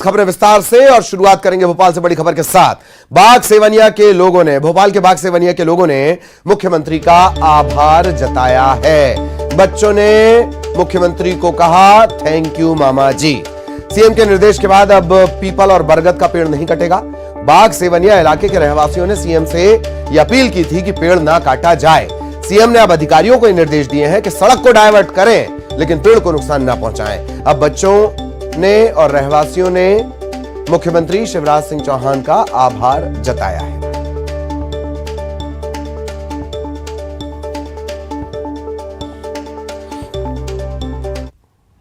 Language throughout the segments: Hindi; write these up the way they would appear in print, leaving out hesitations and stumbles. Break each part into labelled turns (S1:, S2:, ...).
S1: खबरें विस्तार से और शुरुआत करेंगे भोपाल से बड़ी खबर के साथ। बाग सेवनिया के लोगों ने, भोपाल के बाग सेवनिया के लोगों ने मुख्यमंत्री का आभार जताया है। बच्चों ने मुख्यमंत्री को कहा, थैंक यू मामा जी। सीएम के निर्देश के बाद अब पीपल और बरगद का पेड़ नहीं कटेगा। बाग सेवनिया इलाके के रहवासियों ने सीएम से यह अपील की थी कि पेड़ ना काटा जाए। सीएम ने अब अधिकारियों को निर्देश दिए हैं कि सड़क को डायवर्ट करें लेकिन पेड़ को नुकसान ना पहुंचाएं। अब बच्चों ने और रहवासियों ने मुख्यमंत्री शिवराज सिंह चौहान का आभार जताया है।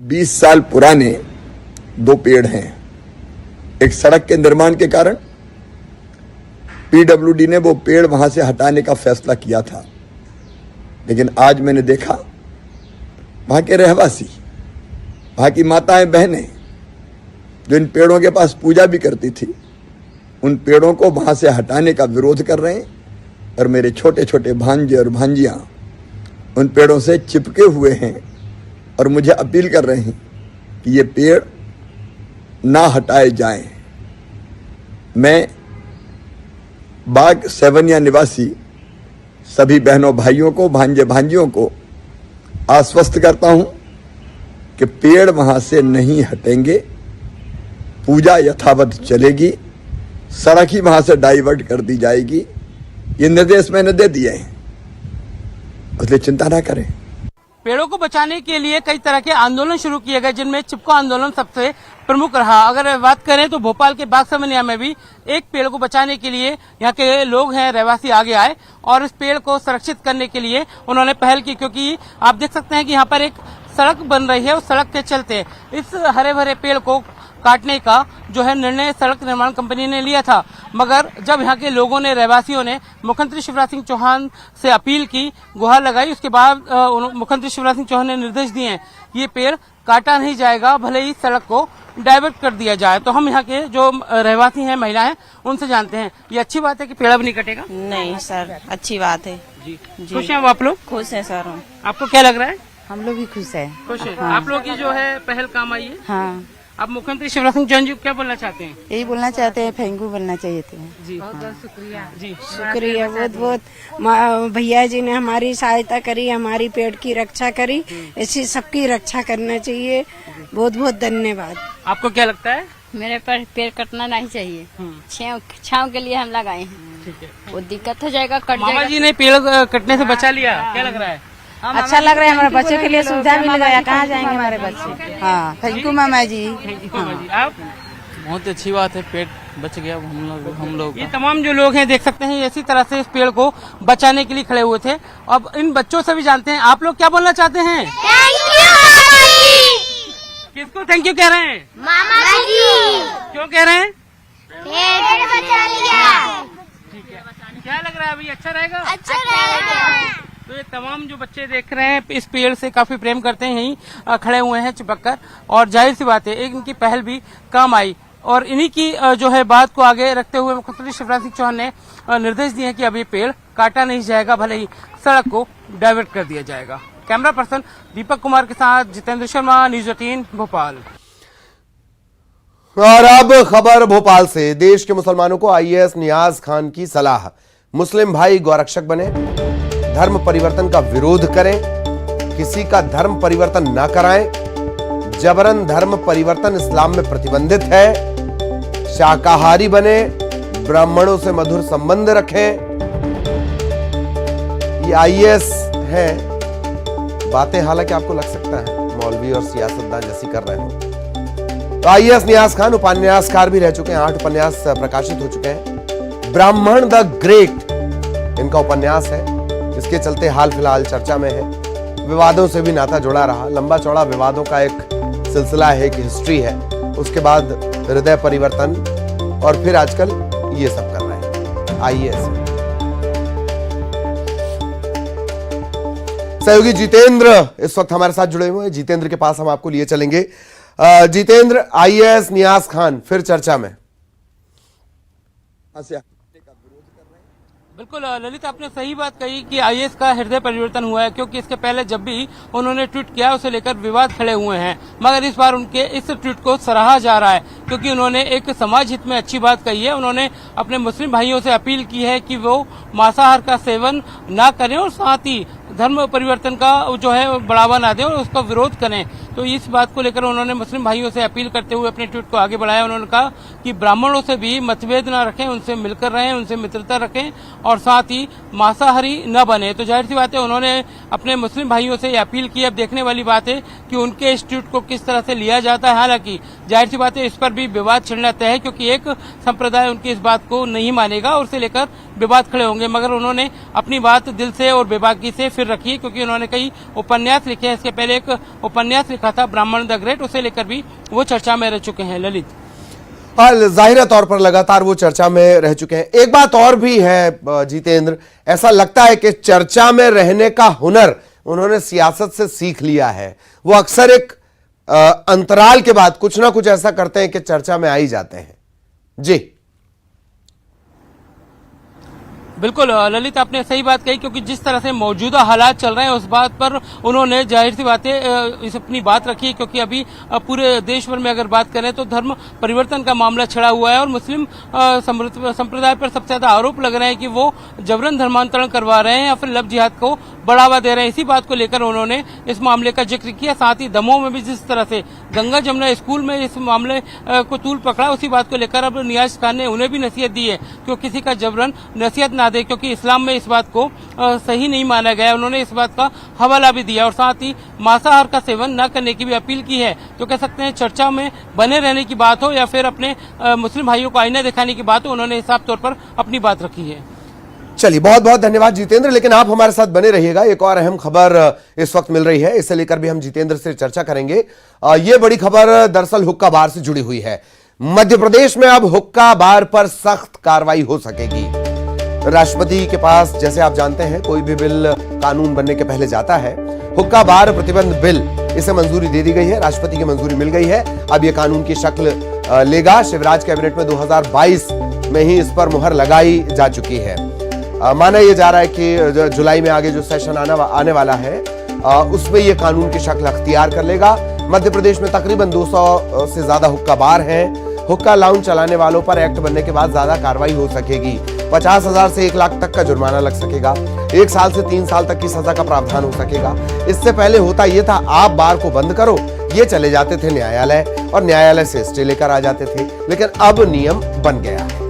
S2: बीस साल पुराने दो पेड़ हैं। एक सड़क के निर्माण के कारण पीडब्ल्यूडी ने वो पेड़ वहां से हटाने का फैसला किया था, लेकिन आज मैंने देखा वहां के रहवासी, वहां की माताएं बहनें जो इन पेड़ों के पास पूजा भी करती थी, उन पेड़ों को वहां से हटाने का विरोध कर रहे हैं। और मेरे छोटे छोटे भांजे और भांजियां उन पेड़ों से चिपके हुए हैं और मुझे अपील कर रहे हैं कि ये पेड़ ना हटाए जाएं। मैं बाग सेवनिया निवासी सभी बहनों भाइयों को, भांजे भांजियों को आश्वस्त करता हूं कि पेड़ वहां से नहीं हटेंगे, पूजा यथावत चलेगी, सड़क ही वहां से डाइवर्ट कर दी जाएगी। ये निर्देश मैंने दे दिए हैं, इसलिए चिंता ना करें।
S3: पेड़ों को बचाने के लिए कई तरह के आंदोलन शुरू किए गए, जिनमें चिपको आंदोलन सबसे प्रमुख रहा। अगर बात करें तो भोपाल के बाग सेवनिया में भी एक पेड़ को बचाने के लिए यहाँ के लोग हैं, रहवासी आगे आए और इस पेड़ को संरक्षित करने के लिए उन्होंने पहल की, क्योंकि आप देख सकते हैं कि यहाँ पर एक सड़क बन रही है। उस सड़क के चलते इस हरे भरे पेड़ को काटने का जो है निर्णय सड़क निर्माण कंपनी ने लिया था, मगर जब यहाँ के लोगों ने, रहवासियों ने मुख्यमंत्री शिवराज सिंह चौहान से अपील की, गुहार लगाई, उसके बाद मुख्यमंत्री शिवराज सिंह चौहान ने निर्देश दिए हैं ये पेड़ काटा नहीं जाएगा, भले ही सड़क को डाइवर्ट कर दिया जाए। तो हम यहाँ के जो रहवासी हैं, महिला हैं, उनसे जानते हैं ये अच्छी बात है कि पेड़ अब नहीं कटेगा?
S4: नहीं सर, अच्छी बात है
S3: जी। खुश हैं आप लोग?
S4: खुश हैं सर।
S3: आपको क्या लग रहा है?
S4: हम लोग भी खुश हैं।
S3: खुश है।
S4: हाँ।
S3: आप लोग की जो है पहल काम आई है।
S4: हाँ,
S3: आप मुख्यमंत्री शिवराज सिंह चौहान जी को क्या बोलना चाहते हैं?
S4: यही बोलना चाहते हैं, थैंक यू बोलना चाहिए थे
S3: जी बहुत बहुत शुक्रिया जी।
S5: शुक्रिया बहुत बहुत। भैया जी ने हमारी सहायता करी, हमारी पेड़ की रक्षा करी, ऐसी सबकी रक्षा करना चाहिए। बहुत बहुत धन्यवाद।
S3: आपको क्या लगता है?
S6: मेरे पर पेड़ कटना नहीं चाहिए, छांव के लिए हम लगाए हैं।
S3: ठीक है।
S6: वो दिक्कत हो जाएगा, कट
S3: मामा
S6: जाएगा।
S3: जी ने पेड़ कटने से बचा लिया, क्या लग रहा है?
S4: अच्छा लग रहा है, हमारे बच्चों के लिए सुविधा मिल गया। कहाँ जाएंगे हमारे बच्चे? हाँ, थैंक यू मामा जी।
S3: आप?
S7: बहुत अच्छी बात है, पेड़ बच गया हम लोग
S3: ये तमाम जो लोग हैं देख सकते हैं इसी तरह से इस पेड़ को बचाने के लिए खड़े हुए थे। अब इन बच्चों से भी जानते हैं, आप लोग क्या बोलना चाहते हैं? किसको थैंक यू कह रहे हैं?
S8: मामा जी।
S3: क्यों कह रहे हैं?
S8: पेड़ बचा लिया।
S3: ठीक है। क्या लग रहा है अभी? अच्छा रहेगा?
S8: अच्छा रहेगा।
S3: तो ये तमाम जो बच्चे देख रहे हैं इस पेड़ से काफी प्रेम करते हैं, यहीं खड़े हुए हैं चिपक कर, और जाहिर सी बात है एक इनकी पहल भी काम आई। और इन्हीं की जो है बात को आगे रखते हुए मुख्यमंत्री शिवराज सिंह चौहान ने निर्देश दिए हैं कि अब ये पेड़ काटा नहीं जाएगा, भले ही सड़क को डाइवर्ट कर दिया जाएगा। कैमरा पर्सन दीपक कुमार के साथ जितेंद्र शर्मा, न्यूज 18 भोपाल।
S1: और अब खबर भोपाल से। देश के मुसलमानों को आईएएस नियाज खान की सलाह, मुस्लिम भाई गौरक्षक बने, धर्म परिवर्तन का विरोध करें, किसी का धर्म परिवर्तन ना कराएं, जबरन धर्म परिवर्तन इस्लाम में प्रतिबंधित है, शाकाहारी बने, ब्राह्मणों से मधुर संबंध रखें। ये आईएएस है। बातें हालांकि आपको लग सकता है मौलवी और सियासतदान जैसी कर रहे हो। तो आईएएस नियाज खान उपन्यासकार भी रह चुके हैं, 8 उपन्यास प्रकाशित हो चुके हैं। ब्राह्मण द ग्रेट इनका उपन्यास है, इसके चलते हाल फिलहाल चर्चा में है। विवादों से भी नाता जुड़ा रहा, लंबा चौड़ा विवादों का एक सिलसिला है, एक हिस्ट्री है। उसके बाद हृदय परिवर्तन और फिर आजकल ये सब कर रहे हैं आईएएस। सहयोगी जितेंद्र इस वक्त हमारे साथ जुड़े हुए हैं। जितेंद्र के पास हम आपको लिए चलेंगे। जितेंद्र, आईएएस नियाज खान फिर चर्चा में।
S3: बिल्कुल ललित, आपने सही बात कही कि आईएएस का हृदय परिवर्तन हुआ है, क्योंकि इसके पहले जब भी उन्होंने ट्वीट किया उसे लेकर विवाद खड़े हुए हैं, मगर इस बार उनके इस ट्वीट को सराहा जा रहा है, क्योंकि उन्होंने एक समाज हित में अच्छी बात कही है। उन्होंने अपने मुस्लिम भाइयों से अपील की है कि वो मांसाहार का सेवन ना करें और साथ ही धर्म परिवर्तन का जो है बढ़ावा ना दें और उसका विरोध करें। तो इस बात को लेकर उन्होंने मुस्लिम भाइयों से अपील करते हुए अपने ट्वीट को आगे बढ़ाया। उन्होंने कहा कि ब्राह्मणों से भी मतभेद न रखें, उनसे मिलकर रहें, उनसे मित्रता रखें और साथ ही मांसाहारी न बने। तो जाहिर सी बात है उन्होंने अपने मुस्लिम भाइयों से अपील की। अब देखने वाली बात है कि उनके इस ट्वीट को किस तरह से लिया जाता है। हालांकि जाहिर सी बात है इस पर भी विवाद छिड़ना तय है, क्योंकि एक संप्रदाय उनकी इस बात को नहीं मानेगा और उसे लेकर विवाद खड़े होंगे, मगर उन्होंने अपनी बात दिल से और बेबाकी से फिर रखी, क्योंकि उन्होंने कई उपन्यास लिखे हैं। इसके पहले एक उपन्यास लिखा था ब्राह्मण द ग्रेट, उसे लेकर भी वो चर्चा में रह चुके हैं। ललित,
S1: जाहिर तौर पर लगातार वो चर्चा में रह चुके हैं। एक बात और भी है जितेंद्र, ऐसा लगता है कि चर्चा में रहने का हुनर उन्होंने सियासत से सीख लिया है। वो अक्सर एक अंतराल के बाद कुछ ना कुछ ऐसा करते हैं कि चर्चा में आ ही जाते हैं। जी
S3: बिल्कुल ललित, आपने सही बात कही, क्योंकि जिस तरह से मौजूदा हालात चल रहे हैं उस बात पर उन्होंने जाहिर सी बातें इस अपनी बात रखी, क्योंकि अभी पूरे देश भर में अगर बात करें तो धर्म परिवर्तन का मामला छिड़ा हुआ है और मुस्लिम संप्रदाय पर सबसे ज्यादा आरोप लग रहे हैं कि वो जबरन धर्मांतरण करवा रहे हैं या फिर लव जिहाद को बढ़ावा दे रहे हैं। इसी बात को लेकर उन्होंने इस मामले का जिक्र किया। साथ ही दमोह में भी जिस तरह से गंगा जमुना स्कूल में इस मामले को तूल पकड़ा, उसी बात को लेकर अब नियाज खान ने उन्हें भी नसीहत दी है कि वो किसी का जबरन नसीहत ना दे, क्योंकि इस्लाम में इस बात को सही नहीं माना गया है। उन्होंने इस बात का हवाला भी दिया और साथ ही मांसाहार का सेवन न करने की भी अपील की है। तो कह सकते हैं चर्चा में बने रहने की बात हो या फिर अपने मुस्लिम भाइयों को आईना दिखाने की बात हो, उन्होंने साफ तौर पर अपनी बात रखी है।
S1: चलिए, बहुत बहुत धन्यवाद जितेंद्र, लेकिन आप हमारे साथ बने रहिएगा। एक और अहम खबर इस वक्त मिल रही है, इसे लेकर भी हम जितेंद्र से चर्चा करेंगे। ये बड़ी खबर दरअसल हुक्का बार से जुड़ी हुई है। मध्य प्रदेश में अब हुक्का बार पर सख्त कार्रवाई हो सकेगी। राष्ट्रपति के पास, जैसे आप जानते हैं, कोई भी बिल कानून बनने के पहले जाता है। हुक्का बार प्रतिबंध बिल, इसे मंजूरी दे दी गई है, राष्ट्रपति की मंजूरी मिल गई है। अब यह कानून की शक्ल लेगा। शिवराज कैबिनेट में 2022 में ही इस पर मुहर लगाई जा चुकी है। माना यह जा रहा है कि जुलाई में आगे जो सेशन आने वाला है उसमें यह कानून की शक्ल अख्तियार कर लेगा। मध्य प्रदेश में तकरीबन 200 से ज्यादा हुक्का बार हैं। हुक्का लाउंज चलाने वालों पर एक्ट बनने के बाद ज्यादा कार्रवाई हो सकेगी। 50,000 से 1 लाख तक का जुर्माना लग सकेगा। 1 साल से 3 साल तक की सजा का प्रावधान हो सकेगा। इससे पहले होता यह था, आप बार को बंद करो, ये चले जाते थे न्यायालय और न्यायालय से स्टे लेकर आ जाते थे, लेकिन अब नियम बन गया है।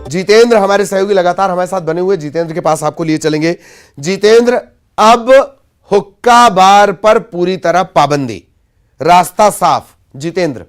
S1: जितेंद्र हमारे सहयोगी लगातार हमारे साथ बने हुए, जितेंद्र के पास आपको लिए चलेंगे। जितेंद्र, अब हुक्का बार पर पूरी तरह पाबंदी, रास्ता साफ। जितेंद्र,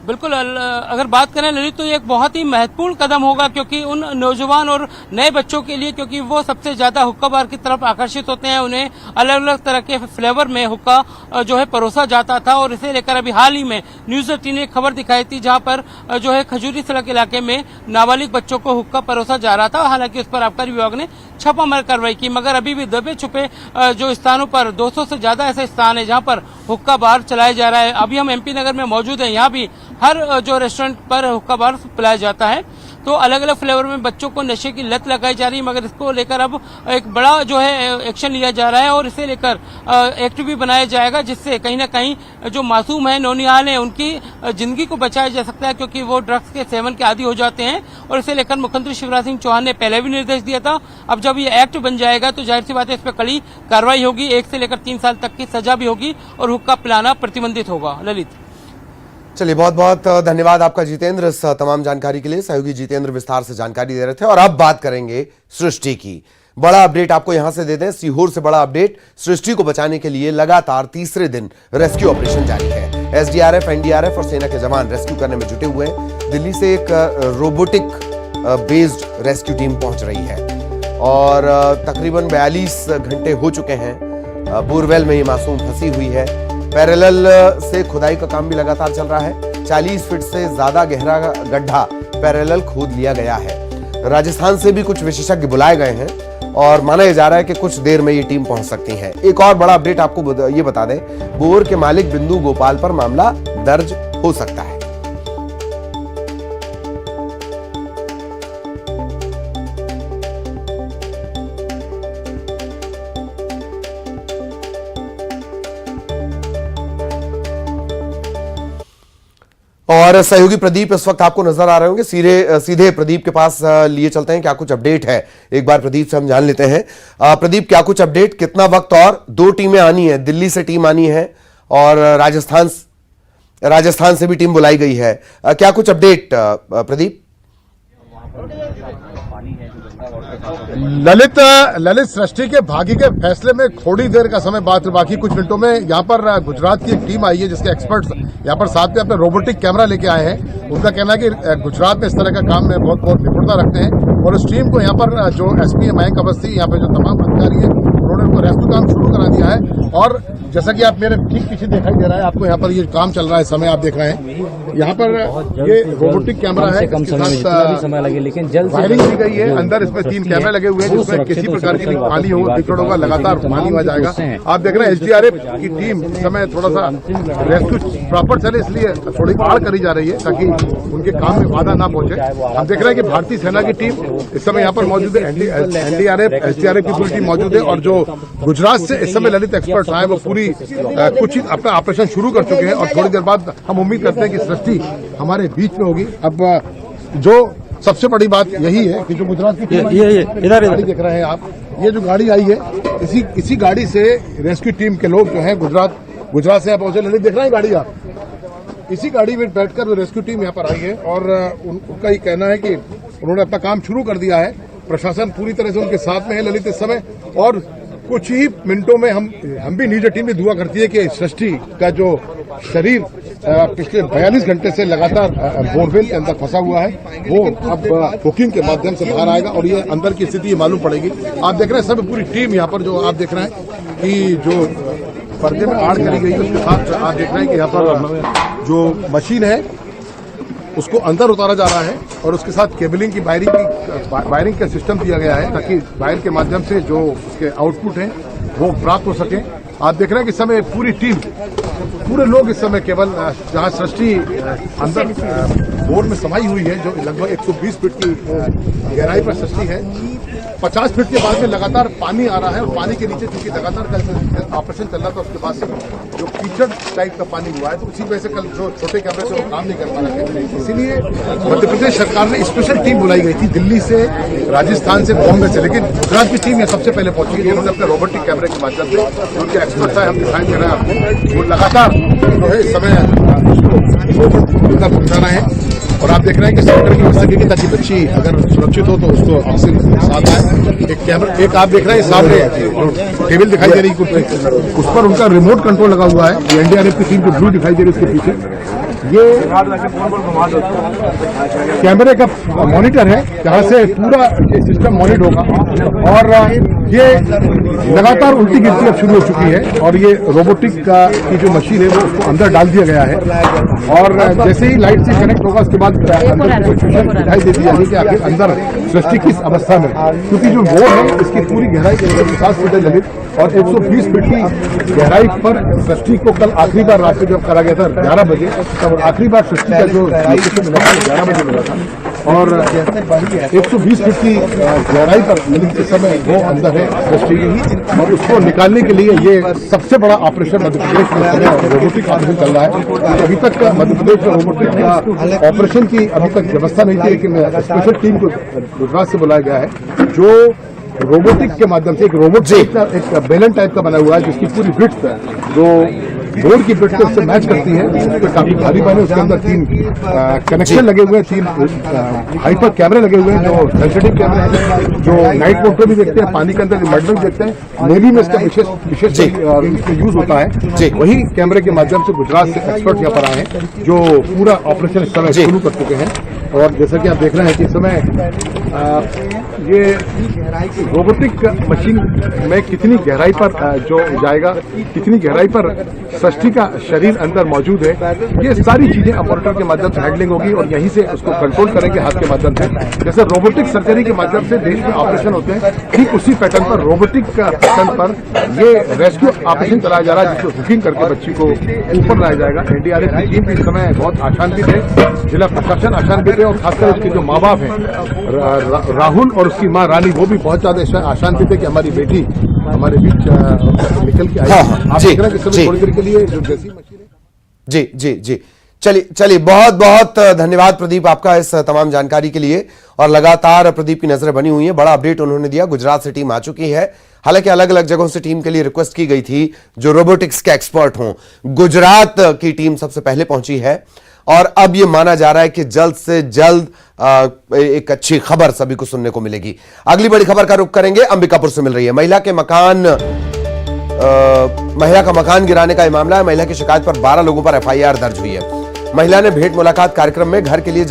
S3: बिल्कुल अगर बात करें ललित, तो ये एक बहुत ही महत्वपूर्ण कदम होगा, क्योंकि उन नौजवान और नए बच्चों के लिए, क्योंकि वो सबसे ज्यादा हुक्का बार की तरफ आकर्षित होते हैं। उन्हें अलग अलग तरह के फ्लेवर में हुक्का जो है परोसा जाता था और इसे लेकर अभी हाल ही में न्यूज 18 ने एक खबर दिखाई थी, जहां पर जो है खजूरी सड़क इलाके में नाबालिग बच्चों को हुक्का परोसा जा रहा था। हालांकि उस पर आबकारी विभाग ने छापामार कार्रवाई की, मगर अभी भी दबे छुपे जो स्थानों पर 200 से ज्यादा ऐसे स्थान है जहां पर हुक्का बार चलाया जा रहा है। अभी हम एमपी नगर में मौजूद हैं, यहाँ भी हर जो रेस्टोरेंट पर हुक्का बार पिलाया जाता है। तो अलग अलग फ्लेवर में बच्चों को नशे की लत लगाई जा रही है, मगर इसको लेकर अब एक बड़ा जो है एक्शन लिया जा रहा है और इसे लेकर एक्ट भी बनाया जाएगा, जिससे कहीं ना कहीं जो मासूम है, नौनिहाल है, उनकी जिंदगी को बचाया जा सकता है, क्योंकि वो ड्रग्स के सेवन के आदी हो जाते हैं। और इसे लेकर मुख्यमंत्री शिवराज सिंह चौहान ने पहले भी निर्देश दिया था। अब जब ये एक्ट बन जाएगा तो जाहिर सी बात है इस पर कड़ी कार्रवाई होगी, 1 से लेकर 3 साल तक की सजा भी होगी और हुक्का पिलाना प्रतिबंधित होगा। ललित,
S1: चलिए, बहुत बहुत धन्यवाद आपका जितेंद्र इस तमाम जानकारी के लिए। सहयोगी जितेंद्र विस्तार से जानकारी दे रहे थे। और अब बात करेंगे सृष्टि की। बड़ा अपडेट आपको यहां से दे दें, सीहोर से बड़ा अपडेट। सृष्टि को बचाने के लिए लगातार तीसरे दिन रेस्क्यू ऑपरेशन जारी है। एसडीआरएफ, एनडीआरएफ और सेना के जवान रेस्क्यू करने में जुटे हुए हैं। दिल्ली से एक रोबोटिक बेस्ड रेस्क्यू टीम पहुंच रही है और तकरीबन 42 घंटे हो चुके हैं। बोरवेल में ये मासूम फंसी हुई है। पैरेलल से खुदाई का काम भी लगातार चल रहा है। 40 फीट से ज्यादा गहरा गड्ढा पैरेलल खोद लिया गया है। राजस्थान से भी कुछ विशेषज्ञ बुलाए गए हैं और माना जा रहा है कि कुछ देर में ये टीम पहुंच सकती है। एक और बड़ा अपडेट आपको ये बता दें, बोर के मालिक बिंदु गोपाल पर मामला दर्ज हो सकता है। और सहयोगी प्रदीप इस वक्त आपको नजर आ रहे होंगे, सीधे प्रदीप के पास लिए चलते हैं। क्या कुछ अपडेट है, एक बार प्रदीप से हम जान लेते हैं। प्रदीप, क्या कुछ अपडेट, कितना वक्त और 2 टीमें आनी है, दिल्ली से टीम आनी है और राजस्थान से भी टीम बुलाई गई है, क्या कुछ अपडेट प्रदीप?
S9: ललित सृष्टि के भाग्य के फैसले में थोड़ी देर का समय बाकी कुछ मिनटों में यहाँ पर गुजरात की एक टीम आई है जिसके एक्सपर्ट्स यहाँ पर साथ में अपने रोबोटिक कैमरा लेके आए हैं। उनका कहना है कि गुजरात में इस तरह का काम में बहुत निपुणता रखते हैं और उस टीम को यहाँ पर जो एसपी मयंक अवस्थी, यहाँ पे जो तमाम अधिकारी है, उन्होंने उनको रेस्क्यू काम शुरू करा दिया है। और जैसा कि आप मेरे ठीक पीछे दिखाई दे रहा है आपको, यहाँ पर ये काम चल रहा है, समय आप देख रहे हैं। यहाँ पर ये रोबोटिक कैमरा है,
S10: समय लगे लेकिन जल्द
S9: वायरिंग की गई है। अंदर इसमें 3 कैमरे लगे हुए हैं जिसमें किसी प्रकार की पानी हो दिक्कत होगा, लगातार पानी आ जाएगा। आप देख रहे हैं एसडीआरएफ की टीम इस समय थोड़ा सा रेस्क्यू प्रॉपर चले इसलिए थोड़ी आड़ करी जा रही है ताकि उनके काम में बाधा ना पहुंचे। हम देख रहे हैं कि भारतीय सेना की टीम इस समय यहाँ पर मौजूद है, एनडीआरएफ एसडीआरएफ की पूरी टीम मौजूद है और जो गुजरात से इस समय ललित एक्सपर्ट आए वो पूरी कुछ अपना ऑपरेशन शुरू कर चुके हैं और थोड़ी देर बाद हम उम्मीद करते हैं कि सृष्टि हमारे बीच में होगी। अब जो सबसे बड़ी बात यही है कि जो गुजरात की टीम इधर गाड़ी देख रहे हैं आप, ये जो गाड़ी आई है इसी गाड़ी से रेस्क्यू टीम के लोग जो हैं गुजरात से यहाँ पहुंचे। ललित देख रहे हैं गाड़ी आप, इसी गाड़ी में बैठकर रेस्क्यू टीम यहाँ पर आई है और उनका ये कहना है कि उन्होंने अपना काम शुरू कर दिया है। प्रशासन पूरी तरह से उनके साथ में है ललित इस समय और कुछ ही मिनटों में हम भी नीचे टीम भी दुआ करती है कि सृष्टि का जो शरीर पिछले 42 घंटे से लगातार बोरवेल के अंदर फंसा हुआ है वो अब बुकिंग के माध्यम से बाहर आएगा और ये अंदर की स्थिति मालूम पड़ेगी। आप देख रहे हैं सब पूरी टीम यहाँ पर जो आप देख रहे हैं कि जो पर्दे में आड़ करी गई है उसके साथ आप देख रहे हैं कि यहाँ पर जो मशीन है उसको अंदर उतारा जा रहा है और उसके साथ केबलिंग की वायरिंग का सिस्टम दिया गया है ताकि वायर के माध्यम से जो उसके आउटपुट हैं वो प्राप्त हो सके। आप देख रहे हैं कि इस समय पूरी टीम, पूरे लोग इस समय केवल जहां सृष्टि अंदर बोर में समाई हुई है जो लगभग 120 फीट की गहराई पर सृष्टि है, 50 फीट के बाद में लगातार पानी आ रहा है और पानी के नीचे चूंकि लगातार कल ऑपरेशन चल रहा था उसके बाद से जो कीचड़ टाइप का पानी हुआ है तो उसी वजह से कल जो छोटे कैमरे से वो काम नहीं कर पा रहे थे। इसीलिए मध्य प्रदेश सरकार ने स्पेशल टीम बुलाई गई थी दिल्ली से, राजस्थान से, बॉम्बे से, लेकिन गुजरात की टीम यहाँ सबसे पहले पहुंची है। उन्होंने अपने रोबोटिक कैमरे के माध्यम से उनके एक्सपर्ट है, हम दिखाई दे रहे हैं आपको, वो लगातार जो है इस समय पहुंचा रहे हैं और आप देख रहे हैं कि सेंटर की व्यवस्था की ताकि बच्ची अगर सुरक्षित हो तो उसको ऑक्सीजन साथ आए। एक आप देख रहे हैं सामने टेबल दिखाई दे रही है, उस पर उनका रिमोट कंट्रोल लगा हुआ है। एनडीआरएफ की टीम की ब्लू दिखाई दे रही है उसके पीछे, ये कैमरे का मॉनिटर है जहां से पूरा ये सिस्टम मॉनिटर होगा और ये लगातार उल्टी गिनती अब शुरू हो चुकी है और ये रोबोटिक की जो मशीन है वो उसको अंदर डाल दिया गया है और जैसे ही लाइट से कनेक्ट होगा उसके बाद अंदर दिखाई देती है कि आखिर अंदर सृष्टि किस अवस्था में, क्योंकि जो बोर है इसकी पूरी गहराई 50 फीट है ललित और 120 फीट की गहराई पर सृष्टि को कल आखिरी बार रात को जब करा गया था 11 बजे, तब आखिरी बार सृष्टि का जो 11 बजे मिला था और 120 फीट की गहराई पर ललित के समय वो अंदर है सृष्टि और उसको निकालने के लिए ये सबसे बड़ा ऑपरेशन मध्य प्रदेश में रोबोटिक ऑपरेशन चल रहा है। अभी तक मध्य प्रदेश में रोबोटिक का ऑपरेशन की अभी तक व्यवस्था नहीं थी, लेकिन स्पेशल टीम को गुजरात से बुलाया गया है जो रोबोटिक के माध्यम से एक रोबोट एक बेलन टाइप का बना हुआ है जिसकी पूरी विड्थ जो बोर्ड की विड्थ से मैच करती है, तो काफी भारी बने। उसके अंदर 3 कनेक्शन लगे हुए हैं, 3 हाइपर कैमरे लगे हुए हैं जो सेंसिटिव कैमरे हैं जो नाइट मोड पे भी देखते हैं, पानी के अंदर मर्डर भी देखते हैं, नेवी में इसका विशेष यूज होता है। वही कैमरे के माध्यम से गुजरात से एक्सपर्ट यहाँ पर आए हैं जो पूरा ऑपरेशन इस समय शुरू कर चुके हैं और जैसा कि आप देख रहे हैं कि इस समय ये रोबोटिक मशीन में कितनी गहराई पर जो जाएगा, कितनी गहराई पर सृष्टि का शरीर अंदर मौजूद है, ये सारी चीजें ऑपरेटर के माध्यम से हैंडलिंग होगी और यहीं से उसको कंट्रोल करेंगे हाथ के माध्यम से। जैसे रोबोटिक सर्जरी के माध्यम से देश में ऑपरेशन होते हैं, ठीक उसी पैटर्न पर रोबोटिक पैटर्न पर ये रेस्क्यू ऑपरेशन चलाया जा रहा है जिसको बुकिंग करके बच्ची को ऊपर लाया जाएगा। एनडीआरएफ की टीम इस समय बहुत आशान्वित है, जिला प्रशासन आशान्वित है और खासकर उसके जो माँ बाप हैं राहुल और उसकी माँ रानी वो भी बहुत ज्यादा आशान्वित है कि हमारी बेटी हमारे बीच निकल के आई। आप देख रहे हैं कि सभी थोड़ी देर के लिए जो जैसी मशीन है।
S1: जी। चलिए बहुत बहुत धन्यवाद प्रदीप आपका इस तमाम जानकारी के लिए। और लगातार प्रदीप की नजरें बनी हुई है, बड़ा अपडेट उन्होंने दिया। गुजरात से टीम आ चुकी है, हालांकि अलग अलग जगहों से टीम के लिए रिक्वेस्ट की गई थी जो रोबोटिक्स के एक्सपर्ट हों। गुजरात की टीम सबसे पहले पहुंची है और अब यह माना जा रहा है कि जल्द से जल्द एक अच्छी खबर सभी को सुनने को मिलेगी। अगली बड़ी खबर का रुख करेंगे, अंबिकापुर से मिल रही है। महिला का मकान गिराने का यह मामला है। महिला की शिकायत पर 12 लोगों पर एफआईआर दर्ज हुई है। महिला ने भेंट मुलाकात कार्यक्रम में घर के लिए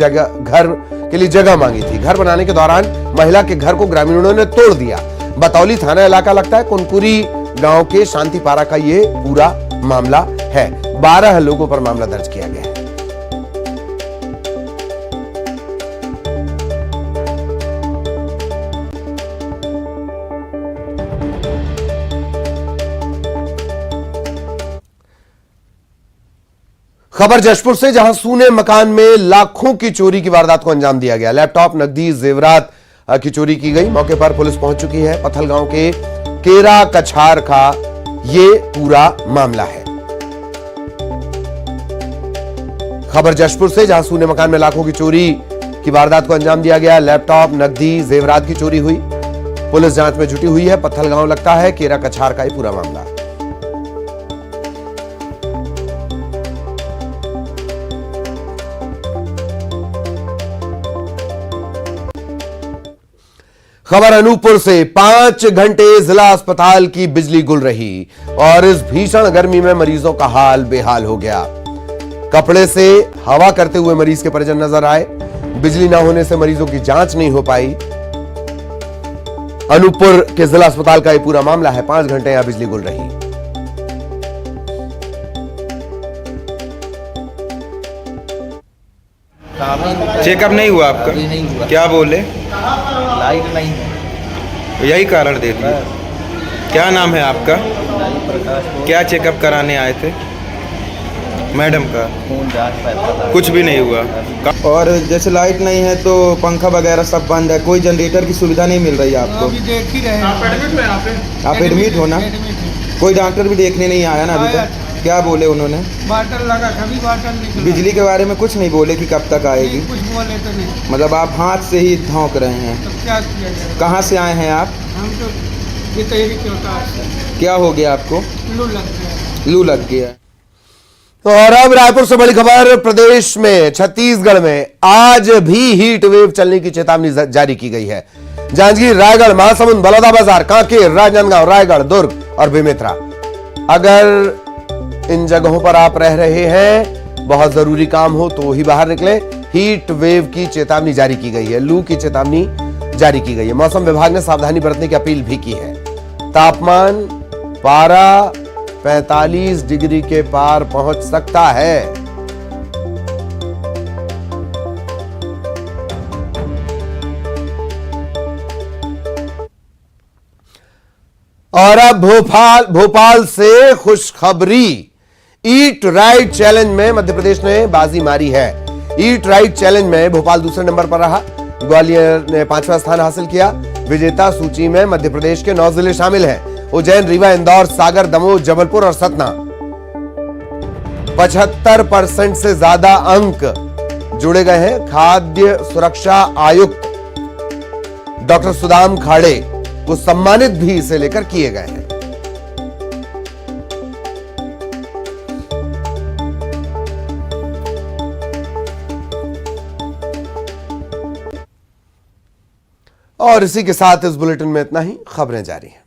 S1: जगह मांगी थी। घर बनाने के दौरान महिला के घर को ग्रामीणों ने तोड़ दिया। बतौली थाना इलाका लगता है। कुनकुरी गांव के शांतिपारा का ये पूरा मामला है। 12 लोगों पर मामला दर्ज किया गया है। खबर जशपुर से, जहां सूने मकान में लाखों की चोरी की वारदात को अंजाम दिया गया। लैपटॉप, नकदी, जेवरात की चोरी की गई। मौके पर पुलिस पहुंच चुकी है। पत्थल गांव के केरा कछार का यह पूरा मामला है। खबर जशपुर से, जहां सूने मकान में लाखों की चोरी की वारदात को अंजाम दिया गया। लैपटॉप, नकदी, जेवरात की चोरी हुई। पुलिस जांच में जुटी हुई है। पत्थल गांव लगता है, केरा कछार का यह पूरा मामला। खबर अनूपपुर से, 5 घंटे जिला अस्पताल की बिजली गुल रही और इस भीषण गर्मी में मरीजों का हाल बेहाल हो गया। कपड़े से हवा करते हुए मरीज के परिजन नजर आए। बिजली ना होने से मरीजों की जांच नहीं हो पाई। अनूपपुर के जिला अस्पताल का यह पूरा मामला है। 5 घंटे यहां बिजली गुल रही।
S11: चेकअप नहीं हुआ आपका?
S7: नहीं हुआ।
S11: क्या बोले?
S7: लाइट नहीं है,
S11: यही कारण दे दिया। क्या नाम है आपका?
S7: प्रकाश
S11: क्या चेकअप कराने आए थे? मैडम का
S7: खून जांच पैसा
S11: कुछ भी नहीं हुआ। और जैसे लाइट नहीं है तो पंखा वगैरह सब बंद है, कोई जनरेटर की सुविधा नहीं मिल रही है आपको?
S3: देख ही रहे
S11: आप एडमिट हो ना? कोई डॉक्टर भी देखने नहीं आया ना अभी तक? क्या बोले उन्होंने?
S3: वाटर लगा, कभी वाटर निकला।
S11: बिजली के बारे में कुछ नहीं बोले कि कब तक आएगी?
S3: कुछ बोले तो नहीं।
S11: मतलब आप हाथ से ही धौंक रहे हैं।
S3: तो क्या किया जाए?
S11: कहाँ से आए हैं आप?
S3: हम तो ये तैयारी होता है।
S11: क्या हो गया आपको?
S3: लू लग गया।
S11: लू लग गया।
S1: और अब रायपुर से बड़ी खबर, प्रदेश में छत्तीसगढ़ में आज भी हीट वेव चलने की चेतावनी जारी की गई है। जांजगीर, रायगढ़, महासमुंद, बलौदाबाजार, कांकेर, राजनांदगांव, रायगढ़, दुर्ग और बेमेतरा। अगर इन जगहों पर आप रह रहे हैं, बहुत जरूरी काम हो तो ही बाहर निकले। हीट वेव की चेतावनी जारी की गई है। लू की चेतावनी जारी की गई है। मौसम विभाग ने सावधानी बरतने की अपील भी की है। तापमान पारा 45 डिग्री के पार पहुंच सकता है। और अब भोपाल से खुशखबरी। ईट राइट चैलेंज में मध्य प्रदेश ने बाजी मारी है। ईट राइट चैलेंज में भोपाल दूसरे नंबर पर रहा। ग्वालियर ने 5वां स्थान हासिल किया। विजेता सूची में मध्य प्रदेश के 9 जिले शामिल हैं। उज्जैन, रीवा, इंदौर, सागर, दमोह, जबलपुर और सतना। 75% से ज्यादा अंक जुड़े गए हैं। खाद्य सुरक्षा आयुक्त डॉक्टर सुदाम खाड़े को सम्मानित भी इसे लेकर किए गए हैं। और इसी के साथ इस बुलेटिन में इतना ही। खबरें जारी हैं।